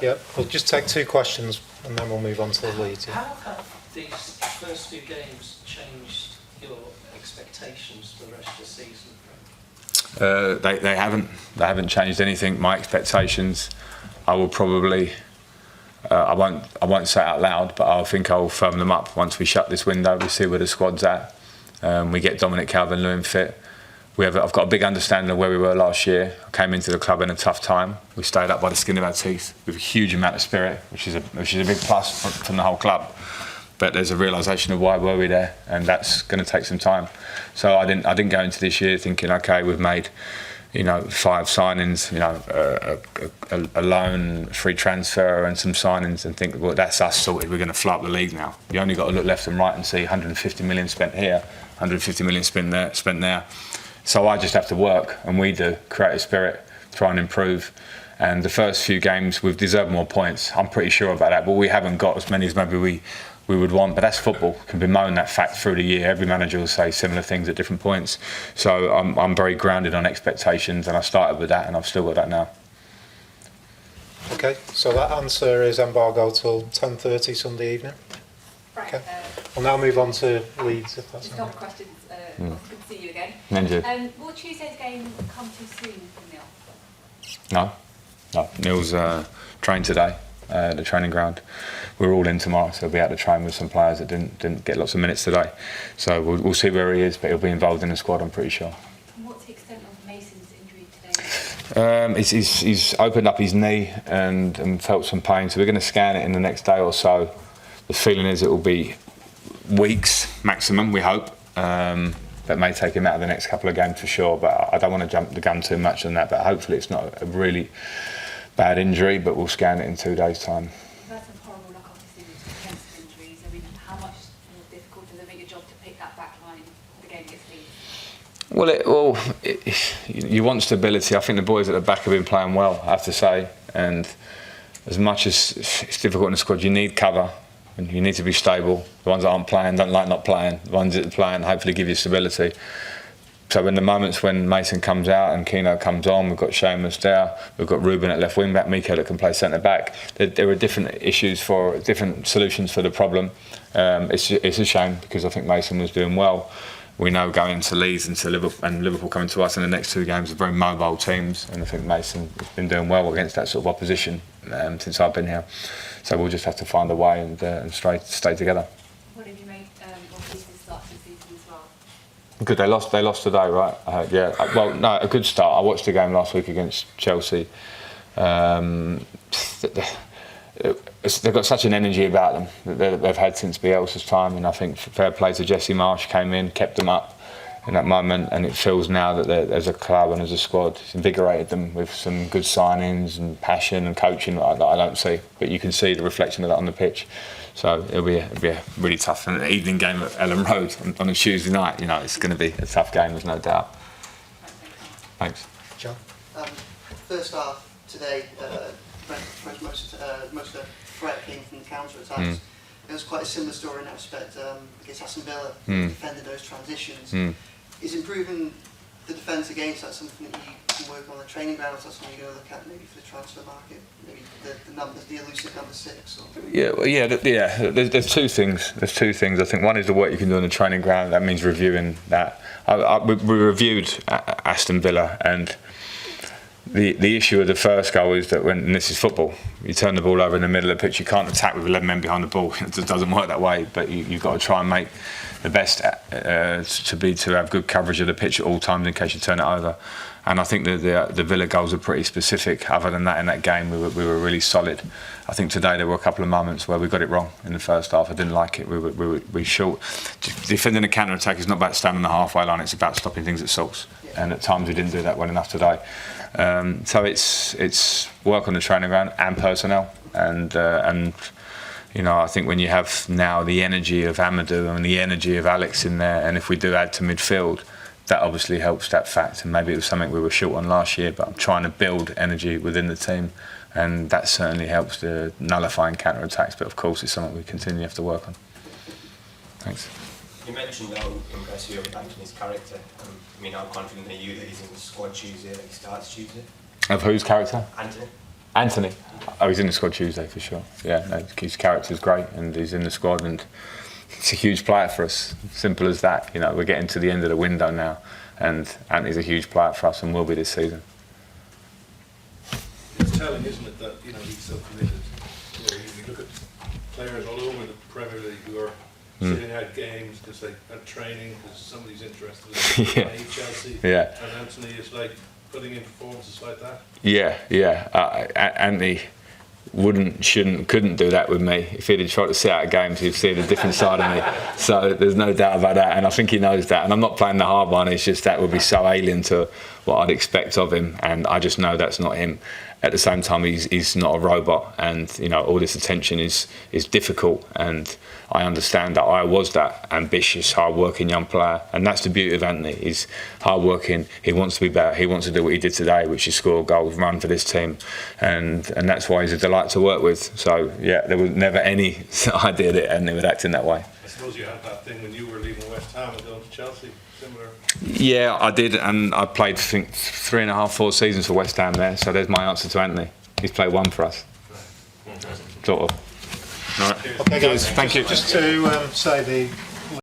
Yeah, we'll just take 2 questions and then we'll move on to the Leeds. Yeah. How have these first 2 games changed your expectations for the rest of the season, Frank? They haven't changed anything. My expectations, I will probably, I won't say it out loud, but I think I'll firm them up once we shut this window. We see where the squad's at. We get Dominic Calvert-Lewin fit. I've got a big understanding of where we were last year. I came into the club in a tough time. We stayed up by the skin of our teeth with a huge amount of spirit, which is a big plus from the whole club. But there's a realisation of why were we there, and that's going to take some time. So I didn't go into this year thinking, okay, we've made 5 signings, a loan, free transfer, and some signings, and think, well, that's us sorted. We're going to fly up the league now. You only got to look left and right and see 150 million spent here, 150 million spent there. So I just have to work, and we do, create a spirit, try and improve. And the first few games, we've deserved more points. I'm pretty sure about that, but we haven't got as many as maybe we would want. But that's football. Can bemoan that fact through the year. Every manager will say similar things at different points. So I'm very grounded on expectations, and I started with that, and I've still got that now. Okay, so that answer is embargo till 10:30 Sunday evening. Right, Okay. We'll now move on to Leeds, if that's just a okay. couple of questions. Good to see you again. And you? Will Tuesday's game come too soon for Neil? No. Neil's trained today at the training ground. We're all in tomorrow, so he'll be able to train with some players that didn't get lots of minutes today. So we'll see where he is, but he'll be involved in the squad, I'm pretty sure. And what's the extent of Mason's injury today? He's opened up his knee and felt some pain, so we're going to scan it in the next day or so. The feeling is it will be weeks maximum, we hope. That may take him out of the next couple of games for sure, but I don't want to jump the gun too much on that. But hopefully it's not a really bad injury, but we'll scan it in 2 days' time. You've had some horrible luck, obviously, with defensive injuries. I mean, how much more difficult does it make your job to pick that back line for the game against Leeds? You want stability. I think the boys at the back have been playing well, I have to say. And as much as it's difficult in the squad, you need cover. And you need to be stable. The ones that aren't playing don't like not playing. The ones that are playing hopefully give you stability. So in the moments when Mason comes out and Keno comes on, we've got Seamus there, we've got Ruben at left wing back, Miko that can play centre back. There are different different solutions for the problem. It's a shame because I think Mason was doing well. We know going to Leeds and to Liverpool coming to us in the next 2 games are very mobile teams, and I think Mason has been doing well against that sort of opposition since I've been here. So we'll just have to find a way and stay together. What have you made of Leeds' start to the season as well? Good. They lost today, right? Yeah. Well, no, a good start. I watched the game last week against Chelsea. They've got such an energy about them that they've had since Bielsa's time, and I think fair play to Jesse Marsh, came in, kept them up in that moment, and it feels now that as a club and as a squad, it's invigorated them with some good signings and passion and coaching that I don't see, but you can see the reflection of that on the pitch. So it'll be a really tough evening game at Ellen Road on a Tuesday night. It's going to be a tough game, there's no doubt. Thanks. John? First half today, most of the threat came from the counter-attacks. It was quite a similar story in that respect against Aston Villa, defending those transitions. Is improving the defence against that something that you can work on the training ground, or is that something you're going to look at maybe for the transfer market? Maybe the numbers, the elusive number 6? Or? There's two things. I think one is the work you can do on the training ground. That means reviewing that. We reviewed Aston Villa, and the issue of the first goal is that and this is football, you turn the ball over in the middle of the pitch, you can't attack with 11 men behind the ball. It just doesn't work that way, but you've got to try and make the best to have good coverage of the pitch at all times in case you turn it over. And I think the Villa goals are pretty specific. Other than that, in that game we were really solid. I think today there were a couple of moments where we got it wrong in the first half. I didn't like it. We short. Defending a counter attack is not about standing on the halfway line. It's about stopping things at source. And at times we didn't do that well enough today. So it's work on the training ground and personnel, and I think when you have now the energy of Amadou and the energy of Alex in there, and if we do add to midfield, that obviously helps that fact. And maybe it was something we were short on last year, but I'm trying to build energy within the team, and that certainly helps the nullifying counter attacks. But of course, it's something we continue to have to work on. Thanks. You mentioned how impressed you with Anthony's character. How confident are you that he's in the squad Tuesday, that he starts Tuesday? Of whose character? Anthony. Anthony. Oh, he's in the squad Tuesday for sure. Yeah, no, his character's great and he's in the squad and it's a huge player for us. Simple as that. You know, we're getting to the end of the window now and Anthony's a huge player for us and will be this season. It's telling, isn't it, that he's so committed. You look at players all over the Premier League who are sitting out games because they had training because somebody's interested in playing Chelsea. Yeah. And Anthony is like putting in performances like that. Yeah. Anthony couldn't do that with me. If he'd have tried to sit out games, he'd see a different side of me. So there's no doubt about that, and I think he knows that. And I'm not playing the hard one. It's just that would be so alien to what I'd expect of him, and I just know that's not him. At the same time, he's not a robot, and all this attention is difficult. And I understand that I was that ambitious, hard-working young player, and that's the beauty of Anthony. He's hard-working. He wants to be better. He wants to do what he did today, which is score goals, run for this team, and that's why he's a delight to work with. So yeah, there was never any idea that Anthony would act in that way. I suppose you had that thing when you were leaving West Ham and going to Chelsea, similar. Yeah, I did, and I played, I think, 3.5, 4 seasons for West Ham there. So there's my answer to Anthony. He's played one for us, sort of. All right. Okay, guys, Thank you. Just to say the